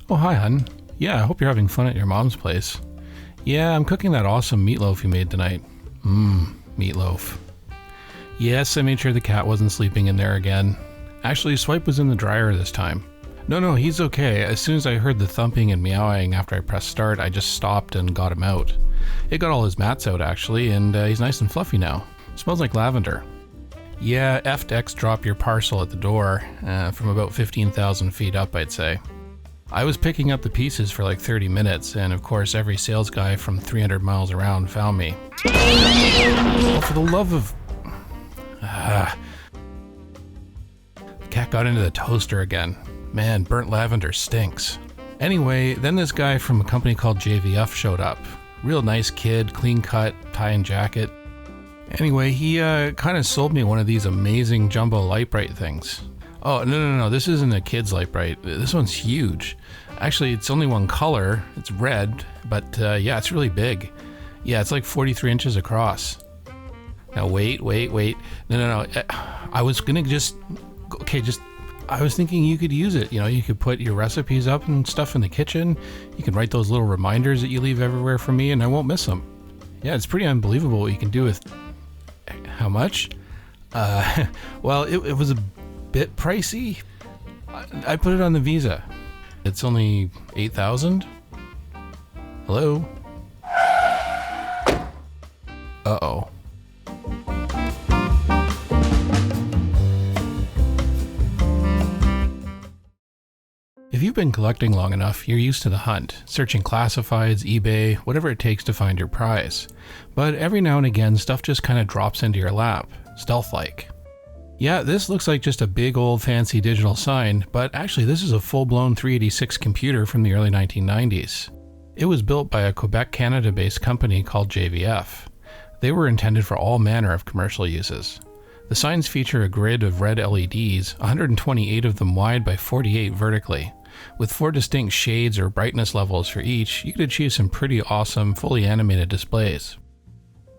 Oh, hi, hun. Yeah, I hope you're having fun at your mom's place. Yeah, I'm cooking that awesome meatloaf you made tonight. Meatloaf. Yes, I made sure the cat wasn't sleeping in there again. Actually, Swipe was in the dryer this time. No, he's okay. As soon as I heard the thumping and meowing after I pressed start, I just stopped and got him out. It got all his mats out, actually, and he's nice and fluffy now. Smells like lavender. Yeah, F.EXE dropped your parcel at the door, from about 15,000 feet up, I'd say. I was picking up the pieces for like 30 minutes, and of course every sales guy from 300 miles around found me. Oh, for the love of... The cat got into the toaster again. Man, burnt lavender stinks. Anyway, then this guy from a company called JVF showed up. Real nice kid, clean cut, tie and jacket. Anyway, he kind of sold me one of these amazing jumbo Lite Brite things. Oh, no, this isn't a kid's Lite Brite. This one's huge. Actually, it's only one color. It's red, but yeah, it's really big. Yeah, it's like 43 inches across. Now, wait. No. I was gonna I was thinking you could use it. You know, you could put your recipes up and stuff in the kitchen. You can write those little reminders that you leave everywhere for me, and I won't miss them. Yeah, it's pretty unbelievable what you can do with... How much? Well, it was a bit pricey. I put it on the Visa. It's only 8,000. Hello? Uh-oh. If you've been collecting long enough, you're used to the hunt, searching classifieds, eBay, whatever it takes to find your prize. But every now and again, stuff just kind of drops into your lap, stealth-like. Yeah, this looks like just a big old fancy digital sign, but actually this is a full-blown 386 computer from the early 1990s. It was built by a Quebec, Canada-based company called JVF. They were intended for all manner of commercial uses. The signs feature a grid of red LEDs, 128 of them wide by 48 vertically. With 4 distinct shades or brightness levels for each, you could achieve some pretty awesome, fully animated displays.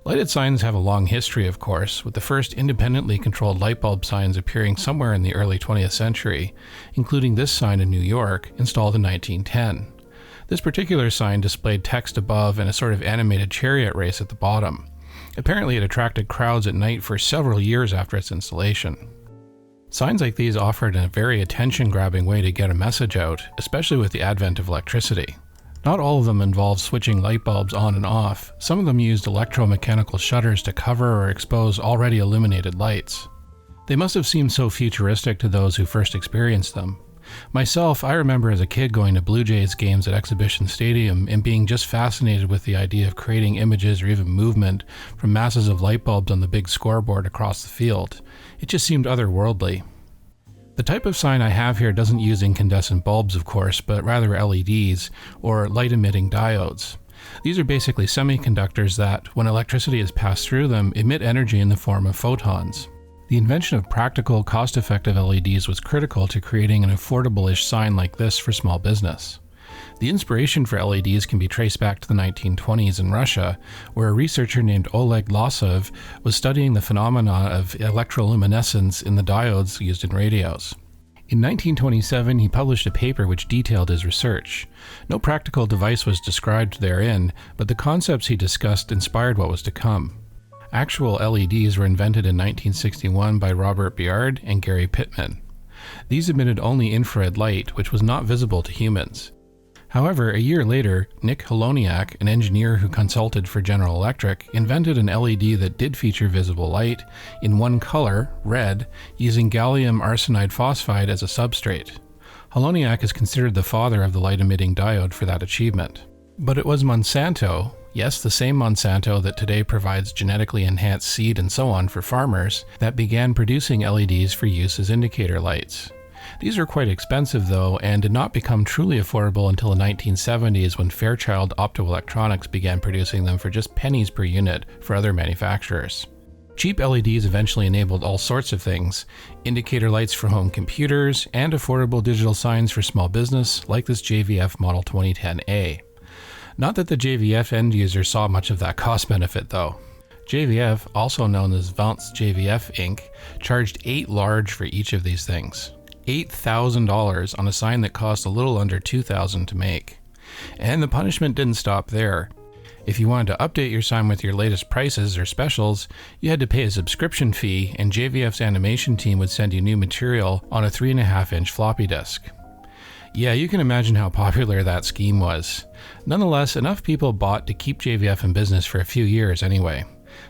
Lighted signs have a long history, of course, with the first independently controlled light bulb signs appearing somewhere in the early 20th century, including this sign in New York, installed in 1910. This particular sign displayed text above and a sort of animated chariot race at the bottom. Apparently it attracted crowds at night for several years after its installation. Signs like these offered a very attention-grabbing way to get a message out, especially with the advent of electricity. Not all of them involved switching light bulbs on and off. Some of them used electromechanical shutters to cover or expose already illuminated lights. They must have seemed so futuristic to those who first experienced them. Myself, I remember as a kid going to Blue Jays games at Exhibition Stadium and being just fascinated with the idea of creating images or even movement from masses of light bulbs on the big scoreboard across the field. It just seemed otherworldly. The type of sign I have here doesn't use incandescent bulbs, of course, but rather LEDs, or light-emitting diodes. These are basically semiconductors that, when electricity is passed through them, emit energy in the form of photons. The invention of practical, cost-effective LEDs was critical to creating an affordable-ish sign like this for small business. The inspiration for LEDs can be traced back to the 1920s in Russia, where a researcher named Oleg Losov was studying the phenomena of electroluminescence in the diodes used in radios. In 1927, he published a paper which detailed his research. No practical device was described therein, but the concepts he discussed inspired what was to come. Actual LEDs were invented in 1961 by Robert Biard and Gary Pittman. These emitted only infrared light, which was not visible to humans. However, a year later, Nick Holoniak, an engineer who consulted for General Electric, invented an LED that did feature visible light in one color, red, using gallium arsenide phosphide as a substrate. Holoniak is considered the father of the light-emitting diode for that achievement. But it was Monsanto, yes, the same Monsanto that today provides genetically enhanced seed and so on for farmers, that began producing LEDs for use as indicator lights. These were quite expensive though, and did not become truly affordable until the 1970s when Fairchild Optoelectronics began producing them for just pennies per unit for other manufacturers. Cheap LEDs eventually enabled all sorts of things, indicator lights for home computers, and affordable digital signs for small business like this JVF Model 2010A. Not that the JVF end user saw much of that cost benefit though. JVF, also known as Vance JVF Inc., charged $8 large for each of these things. $8,000 on a sign that cost a little under $2,000 to make. And the punishment didn't stop there. If you wanted to update your sign with your latest prices or specials, you had to pay a subscription fee, and JVF's animation team would send you new material on a 3.5-inch floppy disk. Yeah, you can imagine how popular that scheme was. Nonetheless, enough people bought to keep JVF in business for a few years anyway.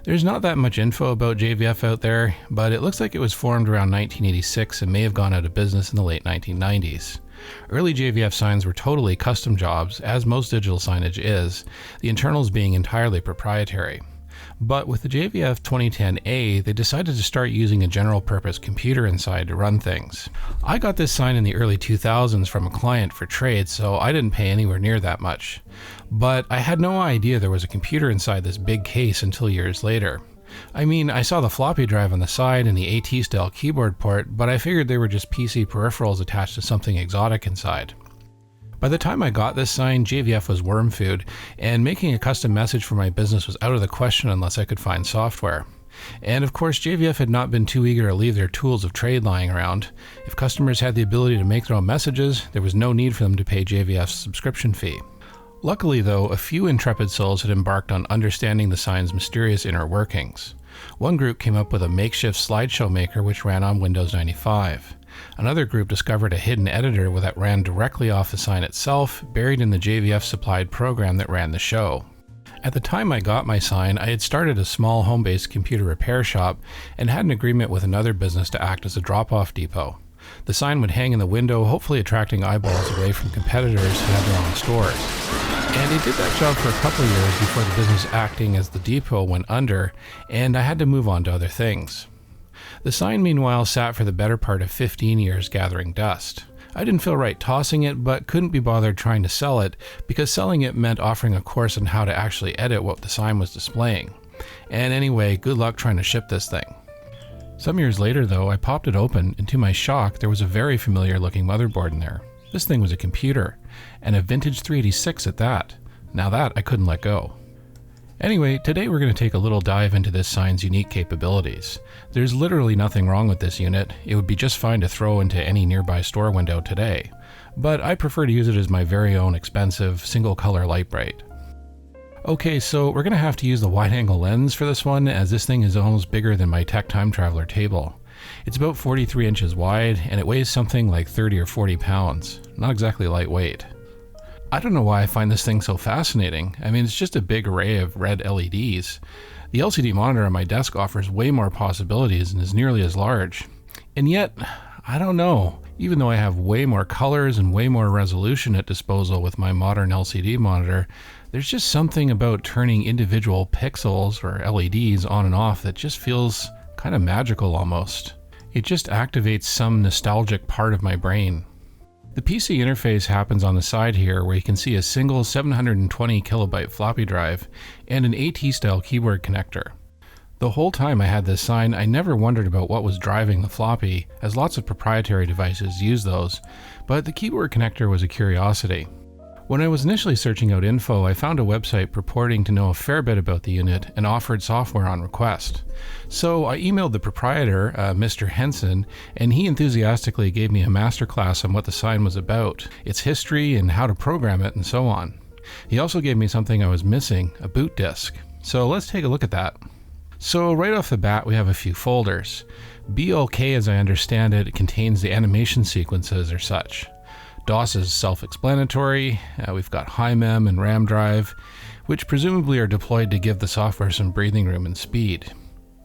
There's not that much info about JVF out there, but it looks like it was formed around 1986 and may have gone out of business in the late 1990s. Early JVF signs were totally custom jobs, as most digital signage is, the internals being entirely proprietary. But with the JVF 2010A, they decided to start using a general-purpose computer inside to run things. I got this sign in the early 2000s from a client for trade, so I didn't pay anywhere near that much. But I had no idea there was a computer inside this big case until years later. I mean, I saw the floppy drive on the side and the AT-style keyboard port, but I figured they were just PC peripherals attached to something exotic inside. By the time I got this sign, JVF was worm food, and making a custom message for my business was out of the question unless I could find software. And of course, JVF had not been too eager to leave their tools of trade lying around. If customers had the ability to make their own messages, there was no need for them to pay JVF's subscription fee. Luckily though, a few intrepid souls had embarked on understanding the sign's mysterious inner workings. One group came up with a makeshift slideshow maker which ran on Windows 95. Another group discovered a hidden editor that ran directly off the sign itself, buried in the JVF supplied program that ran the show. At the time I got my sign, I had started a small home-based computer repair shop and had an agreement with another business to act as a drop-off depot. The sign would hang in the window, hopefully attracting eyeballs away from competitors who had their own stores. And it did that job for a couple of years before the business acting as the depot went under, and I had to move on to other things. The sign, meanwhile, sat for the better part of 15 years gathering dust. I didn't feel right tossing it, but couldn't be bothered trying to sell it, because selling it meant offering a course on how to actually edit what the sign was displaying. And anyway, good luck trying to ship this thing. Some years later, though, I popped it open, and to my shock, there was a very familiar looking motherboard in there. This thing was a computer, and a vintage 386 at that. Now that I couldn't let go. Anyway, today we're going to take a little dive into this sign's unique capabilities. There's literally nothing wrong with this unit. It would be just fine to throw into any nearby store window today, but I prefer to use it as my very own expensive single color Lite Brite. Okay, so we're going to have to use the wide angle lens for this one, as this thing is almost bigger than my Tech Time Traveler table. It's about 43 inches wide, and it weighs something like 30 or 40 pounds. Not exactly lightweight. I don't know why I find this thing so fascinating. I mean, it's just a big array of red LEDs. The LCD monitor on my desk offers way more possibilities and is nearly as large. And yet, I don't know. Even though I have way more colors and way more resolution at disposal with my modern LCD monitor, there's just something about turning individual pixels or LEDs on and off that just feels kind of magical almost. It just activates some nostalgic part of my brain. The PC interface happens on the side here, where you can see a single 720 kilobyte floppy drive and an AT-style keyboard connector. The whole time I had this sign, I never wondered about what was driving the floppy, as lots of proprietary devices use those, but the keyboard connector was a curiosity. When I was initially searching out info, I found a website purporting to know a fair bit about the unit and offered software on request. So I emailed the proprietor, Mr. Henson, and he enthusiastically gave me a masterclass on what the sign was about, its history and how to program it and so on. He also gave me something I was missing, a boot disk. So let's take a look at that. So right off the bat we have a few folders. BLK, as I understand it, contains the animation sequences or such. DOS is self-explanatory. We've got HiMem and RAM drive, which presumably are deployed to give the software some breathing room and speed.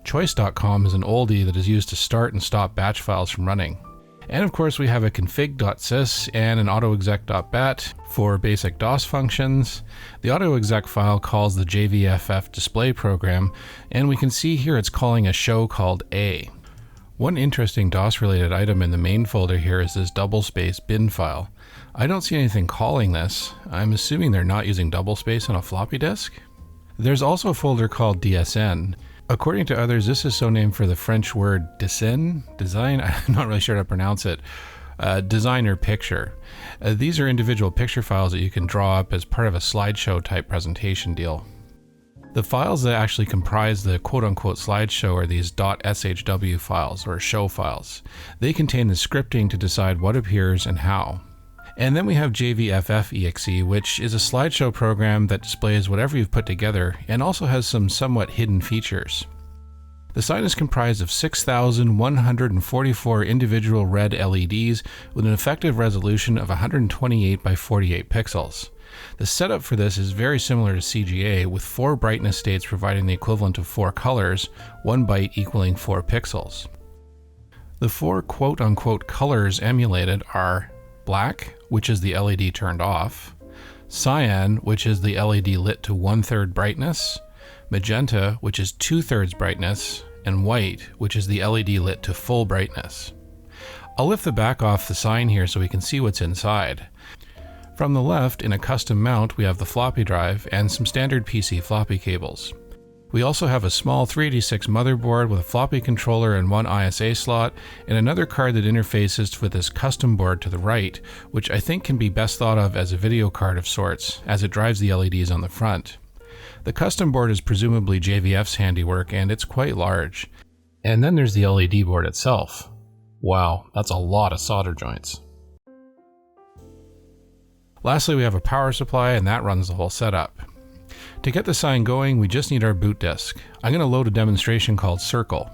Choice.com is an oldie that is used to start and stop batch files from running. And of course we have a config.sys and an autoexec.bat for basic DOS functions. The autoexec file calls the JVFF display program, and we can see here it's calling a show called A. One interesting DOS-related item in the main folder here is this double-space bin file. I don't see anything calling this. I'm assuming they're not using double-space on a floppy disk? There's also a folder called DSN. According to others, this is so named for the French word design? I'm not really sure how to pronounce it. Design or picture. These are individual picture files that you can draw up as part of a slideshow type presentation deal. The files that actually comprise the quote-unquote slideshow are these .shw files, or show files. They contain the scripting to decide what appears and how. And then we have JVFF.EXE, which is a slideshow program that displays whatever you've put together and also has some somewhat hidden features. The sign is comprised of 6,144 individual red LEDs with an effective resolution of 128 by 48 pixels. The setup for this is very similar to CGA, with 4 brightness states providing the equivalent of 4 colors, 1 byte equaling 4 pixels. The 4 quote-unquote colors emulated are black, which is the LED turned off, cyan, which is the LED lit to 1/3 brightness, magenta, which is 2/3 brightness, and white, which is the LED lit to full brightness. I'll lift the back off the sign here so we can see what's inside. From the left, in a custom mount, we have the floppy drive and some standard PC floppy cables. We also have a small 386 motherboard with a floppy controller and 1 ISA slot, and another card that interfaces with this custom board to the right, which I think can be best thought of as a video card of sorts, as it drives the LEDs on the front. The custom board is presumably JVF's handiwork, and it's quite large. And then there's the LED board itself. Wow, that's a lot of solder joints. Lastly, we have a power supply, and that runs the whole setup. To get the sign going, we just need our boot disk. I'm going to load a demonstration called Circle.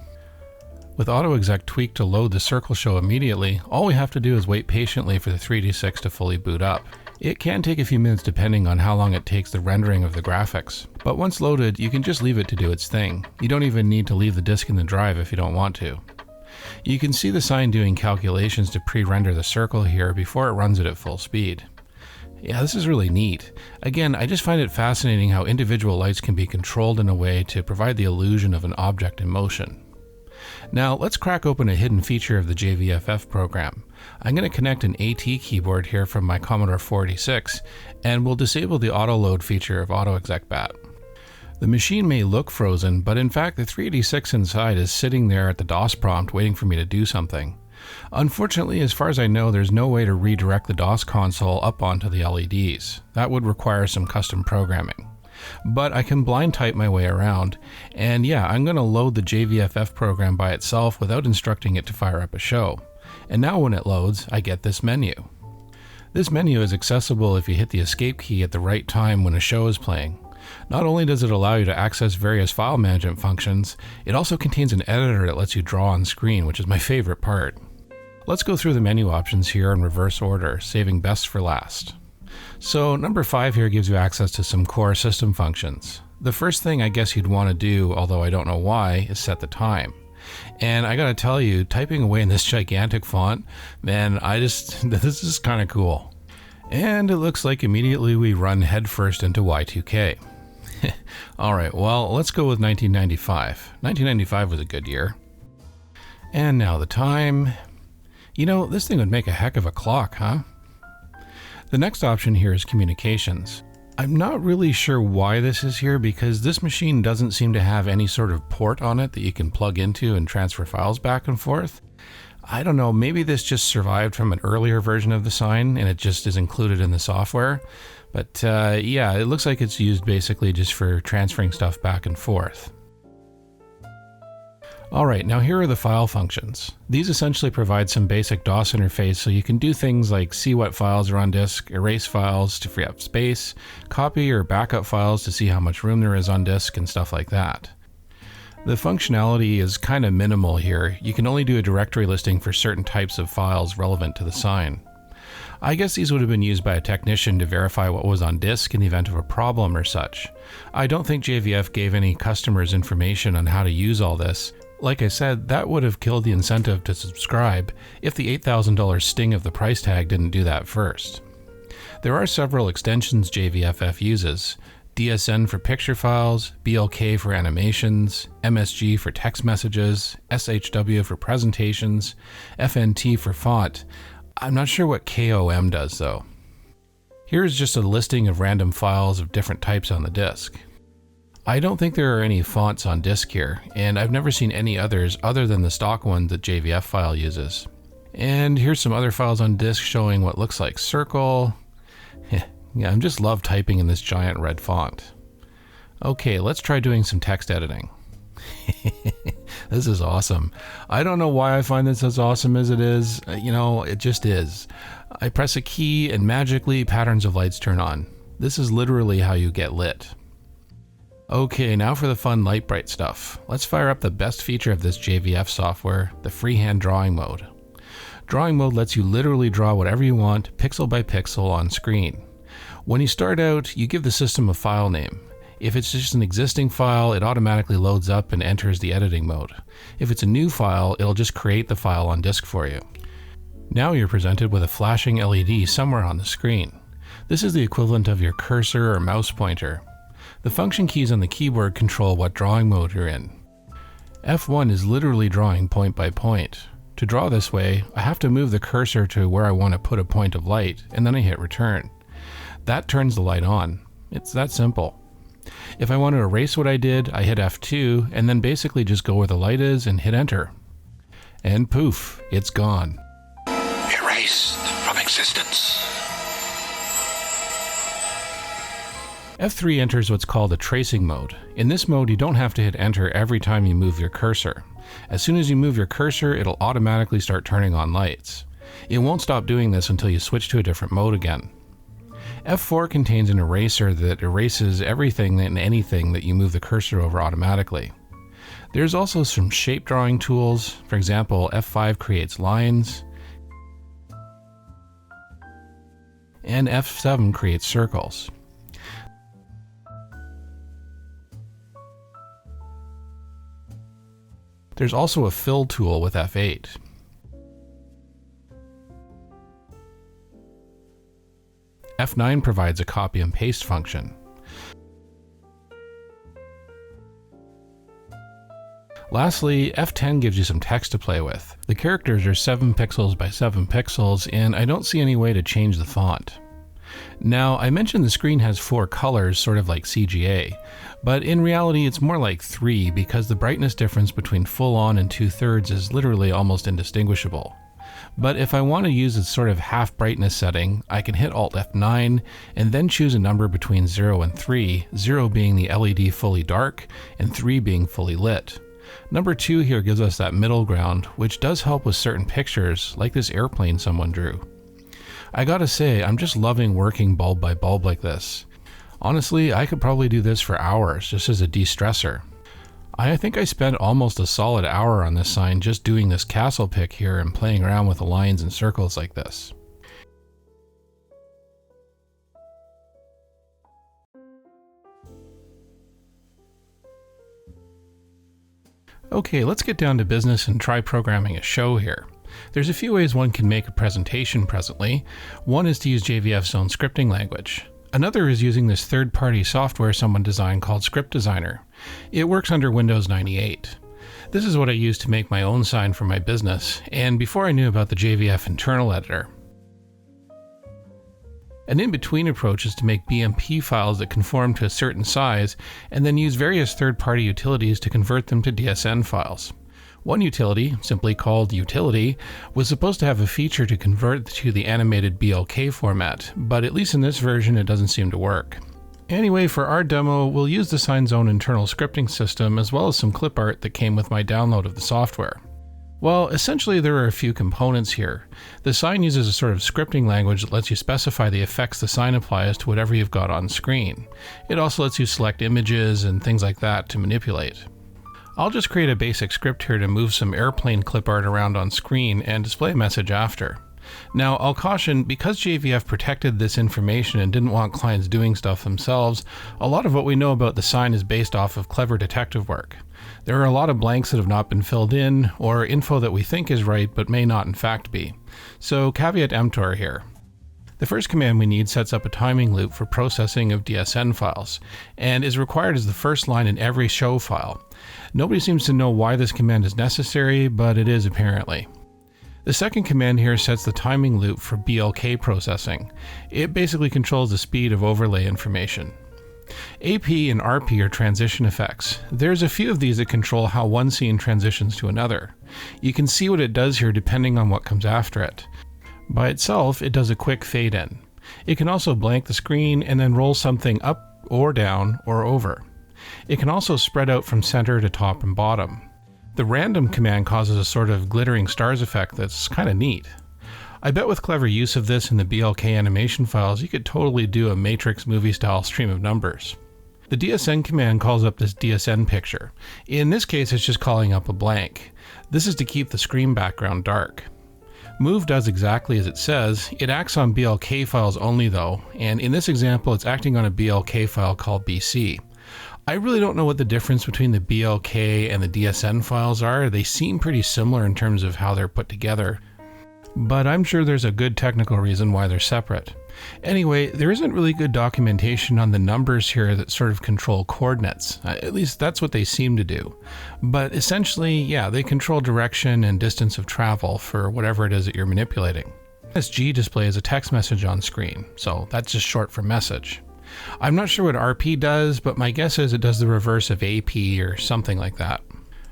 With AutoExec tweaked to load the Circle show immediately, all we have to do is wait patiently for the 386 to fully boot up. It can take a few minutes depending on how long it takes the rendering of the graphics, but once loaded, you can just leave it to do its thing. You don't even need to leave the disk in the drive if you don't want to. You can see the sign doing calculations to pre-render the circle here before it runs it at full speed. Yeah, this is really neat. Again, I just find it fascinating how individual lights can be controlled in a way to provide the illusion of an object in motion. Now, let's crack open a hidden feature of the JVFF program. I'm going to connect an AT keyboard here from my Commodore 486, and we'll disable the auto load feature of AutoExec BAT. The machine may look frozen, but in fact the 386 inside is sitting there at the DOS prompt waiting for me to do something. Unfortunately, as far as I know, there's no way to redirect the DOS console up onto the LEDs. That would require some custom programming. But I can blind type my way around, and yeah, I'm going to load the JVFF program by itself without instructing it to fire up a show. And now when it loads, I get this menu. This menu is accessible if you hit the escape key at the right time when a show is playing. Not only does it allow you to access various file management functions, it also contains an editor that lets you draw on screen, which is my favorite part. Let's go through the menu options here in reverse order, saving best for last. So number 5 here gives you access to some core system functions. The first thing I guess you'd want to do, although I don't know why, is set the time. And I gotta tell you, typing away in this gigantic font, man, this is kind of cool. And it looks like immediately we run headfirst into Y2K. Alright, well, let's go with 1995. 1995 was a good year. And now the time. You know, this thing would make a heck of a clock, huh? The next option here is communications. I'm not really sure why this is here because this machine doesn't seem to have any sort of port on it that you can plug into and transfer files back and forth. I don't know, maybe this just survived from an earlier version of the sign and it just is included in the software. But yeah, it looks like it's used basically just for transferring stuff back and forth. Alright, now here are the file functions. These essentially provide some basic DOS interface so you can do things like see what files are on disk, erase files to free up space, copy or backup files to see how much room there is on disk, and stuff like that. The functionality is kind of minimal here. You can only do a directory listing for certain types of files relevant to the sign. I guess these would have been used by a technician to verify what was on disk in the event of a problem or such. I don't think JVF gave any customers information on how to use all this. Like I said, that would have killed the incentive to subscribe if the $8,000 sting of the price tag didn't do that first. There are several extensions JVFF uses: DSN for picture files, BLK for animations, MSG for text messages, SHW for presentations, FNT for font. I'm not sure what KOM does though. Here's just a listing of random files of different types on the disk. I don't think there are any fonts on disk here, and I've never seen any others other than the stock one that JVF file uses. And here's some other files on disk showing what looks like circle. Yeah, I just love typing in this giant red font. Okay, let's try doing some text editing. This is awesome. I don't know why I find this as awesome as it is. It just is. I press a key and magically patterns of lights turn on. This is literally how you get lit. Okay, now for the fun Lite Brite stuff. Let's fire up the best feature of this JVF software, the freehand drawing mode. Drawing mode lets you literally draw whatever you want, pixel by pixel on screen. When you start out, you give the system a file name. If it's just an existing file, it automatically loads up and enters the editing mode. If it's a new file, it'll just create the file on disk for you. Now you're presented with a flashing LED somewhere on the screen. This is the equivalent of your cursor or mouse pointer. The function keys on the keyboard control what drawing mode you're in. F1 is literally drawing point by point. To draw this way, I have to move the cursor to where I want to put a point of light, and then I hit return. That turns the light on. It's that simple. If I want to erase what I did, I hit F2 and then basically just go where the light is and hit enter. And poof, it's gone. Erased from existence. F3 enters what's called a tracing mode. In this mode, you don't have to hit enter every time you move your cursor. As soon as you move your cursor, it'll automatically start turning on lights. It won't stop doing this until you switch to a different mode again. F4 contains an eraser that erases everything and anything that you move the cursor over automatically. There's also some shape drawing tools. For example, F5 creates lines, and F7 creates circles. There's also a fill tool with F8. F9 provides a copy and paste function. Lastly, F10 gives you some text to play with. The characters are 7 pixels by 7 pixels, and I don't see any way to change the font. Now, I mentioned the screen has 4 colors, sort of like CGA, but in reality it's more like 3 because the brightness difference between full on and 2/3 is literally almost indistinguishable. But if I want to use a sort of half brightness setting, I can hit Alt F9 and then choose a number between 0 and 3, 0 being the LED fully dark and 3 being fully lit. Number 2 here gives us that middle ground, which does help with certain pictures, like this airplane someone drew. I gotta say, I'm just loving working bulb by bulb like this. Honestly, I could probably do this for hours just as a de-stressor. I think I spent almost a solid hour on this sign just doing this castle pick here and playing around with the lines and circles like this. Okay, let's get down to business and try programming a show here. There's a few ways one can make a presentation presently. One is to use JVF's own scripting language. Another is using this third-party software someone designed called Script Designer. It works under Windows 98. This is what I use to make my own sign for my business, and before I knew about the JVF internal editor. An in-between approach is to make BMP files that conform to a certain size, and then use various third-party utilities to convert them to DSN files. One utility, simply called Utility, was supposed to have a feature to convert to the animated BLK format, but at least in this version it doesn't seem to work. Anyway, for our demo, we'll use the sign's own internal scripting system as well as some clip art that came with my download of the software. Well, essentially there are a few components here. The sign uses a sort of scripting language that lets you specify the effects the sign applies to whatever you've got on screen. It also lets you select images and things like that to manipulate. I'll just create a basic script here to move some airplane clip art around on screen and display a message after. Now, I'll caution, because JVF protected this information and didn't want clients doing stuff themselves, a lot of what we know about the sign is based off of clever detective work. There are a lot of blanks that have not been filled in, or info that we think is right but may not in fact be. So caveat emptor here. The first command we need sets up a timing loop for processing of DSN files, and is required as the first line in every show file. Nobody seems to know why this command is necessary, but it is apparently. The second command here sets the timing loop for BLK processing. It basically controls the speed of overlay information. AP and RP are transition effects. There's a few of these that control how one scene transitions to another. You can see what it does here depending on what comes after it. By itself, it does a quick fade in. It can also blank the screen and then roll something up or down or over. It can also spread out from center to top and bottom. The random command causes a sort of glittering stars effect that's kind of neat. I bet with clever use of this in the BLK animation files, you could totally do a Matrix movie style stream of numbers. The DSN command calls up this DSN picture. In this case, it's just calling up a blank. This is to keep the screen background dark. Move does exactly as it says. It acts on BLK files only though, and in this example, it's acting on a BLK file called BC. I really don't know what the difference between the BLK and the DSN files are. They seem pretty similar in terms of how they're put together, but I'm sure there's a good technical reason why they're separate. Anyway, there isn't really good documentation on the numbers here that sort of control coordinates. At least that's what they seem to do. But essentially, yeah, they control direction and distance of travel for whatever it is that you're manipulating. SG displays a text message on screen, so that's just short for message. I'm not sure what RP does, but my guess is it does the reverse of AP or something like that.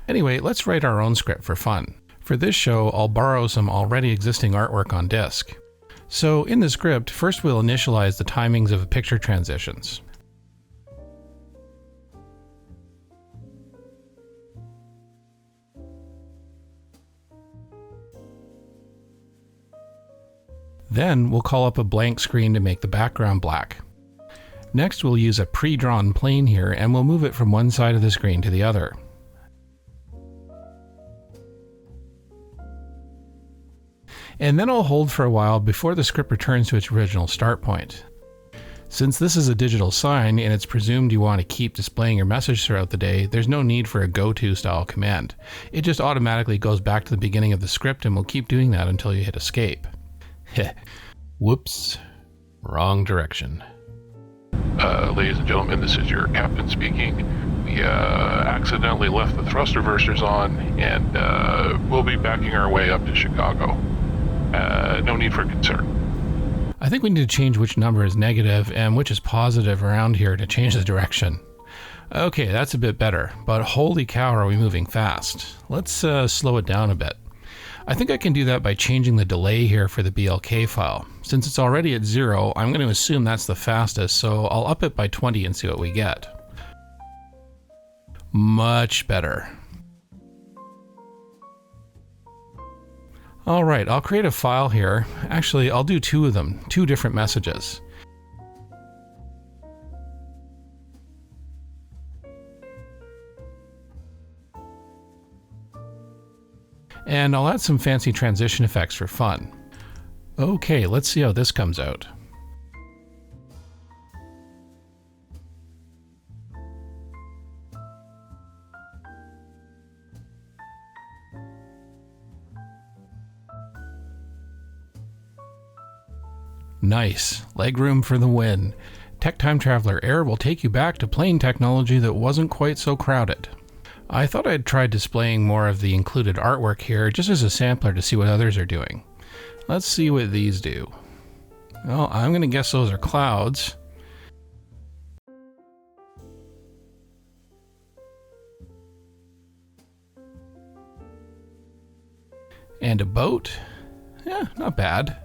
Anyway, let's write our own script for fun. For this show, I'll borrow some already existing artwork on disk. So in the script, first we'll initialize the timings of the picture transitions. Then we'll call up a blank screen to make the background black. Next we'll use a pre-drawn plane here and we'll move it from one side of the screen to the other. And then I'll hold for a while before the script returns to its original start point. Since this is a digital sign and it's presumed you want to keep displaying your message throughout the day, there's no need for a go-to style command. It just automatically goes back to the beginning of the script and will keep doing that until you hit escape. Whoops, wrong direction. Ladies and gentlemen, this is your captain speaking. We accidentally left the thrust reversers on, and we'll be backing our way up to Chicago. No need for concern. I think we need to change which number is negative and which is positive around here to change the direction. Okay, that's a bit better, but holy cow are we moving fast. Let's slow it down a bit. I think I can do that by changing the delay here for the BLK file. Since it's already at 0, I'm going to assume that's the fastest, so I'll up it by 20 and see what we get. Much better. Alright, I'll create a file here. Actually, I'll do two of them, two different messages. And I'll add some fancy transition effects for fun. Okay, let's see how this comes out. Nice, legroom for the win. Tech Time Traveler Air will take you back to plane technology that wasn't quite so crowded. I thought I'd try displaying more of the included artwork here just as a sampler to see what others are doing. Let's see what these do. Well, I'm going to guess those are clouds. And a boat? Yeah, not bad.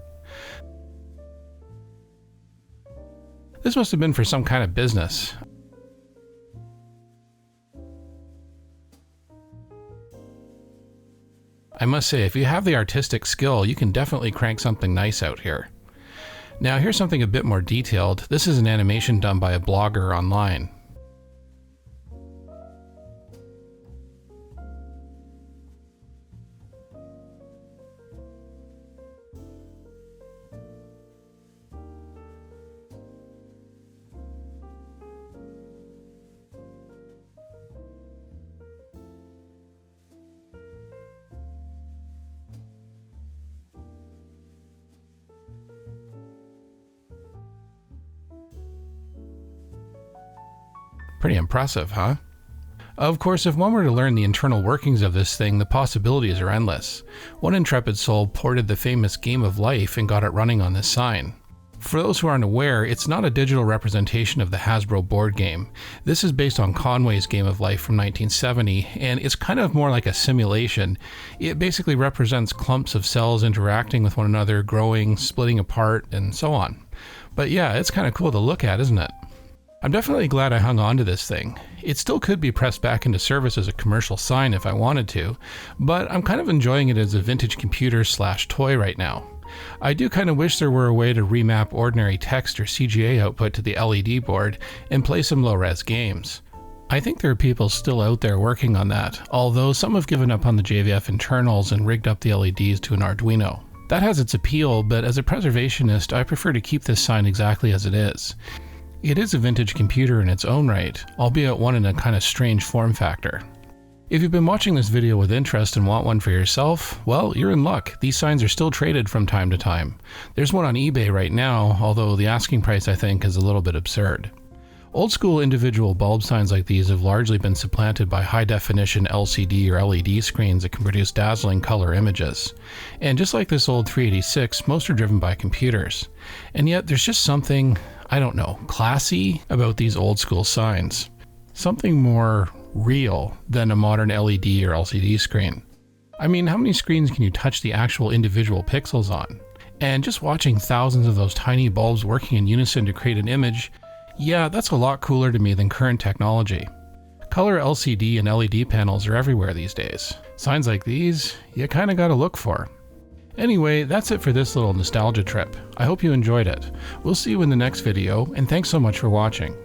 This must have been for some kind of business. I must say, if you have the artistic skill, you can definitely crank something nice out here. Now here's something a bit more detailed. This is an animation done by a blogger online. Pretty impressive, huh? Of course, if one were to learn the internal workings of this thing, the possibilities are endless. One intrepid soul ported the famous Game of Life and got it running on this sign. For those who aren't aware, it's not a digital representation of the Hasbro board game. This is based on Conway's Game of Life from 1970, and it's kind of more like a simulation. It basically represents clumps of cells interacting with one another, growing, splitting apart, and so on. But yeah, it's kind of cool to look at, isn't it? I'm definitely glad I hung on to this thing. It still could be pressed back into service as a commercial sign if I wanted to, but I'm kind of enjoying it as a vintage computer / toy right now. I do kind of wish there were a way to remap ordinary text or CGA output to the LED board and play some low-res games. I think there are people still out there working on that, although some have given up on the JVF internals and rigged up the LEDs to an Arduino. That has its appeal, but as a preservationist, I prefer to keep this sign exactly as it is. It is a vintage computer in its own right, albeit one in a kind of strange form factor. If you've been watching this video with interest and want one for yourself, well, you're in luck. These signs are still traded from time to time. There's one on eBay right now, although the asking price I think is a little bit absurd. Old school individual bulb signs like these have largely been supplanted by high definition LCD or LED screens that can produce dazzling color images. And just like this old 386, most are driven by computers. And yet there's just something, I don't know, classy about these old school signs. Something more real than a modern LED or LCD screen. I mean, how many screens can you touch the actual individual pixels on? And just watching thousands of those tiny bulbs working in unison to create an image, yeah, that's a lot cooler to me than current technology. Color LCD and LED panels are everywhere these days. Signs like these, you kinda gotta look for. Anyway, that's it for this little nostalgia trip. I hope you enjoyed it. We'll see you in the next video, and thanks so much for watching.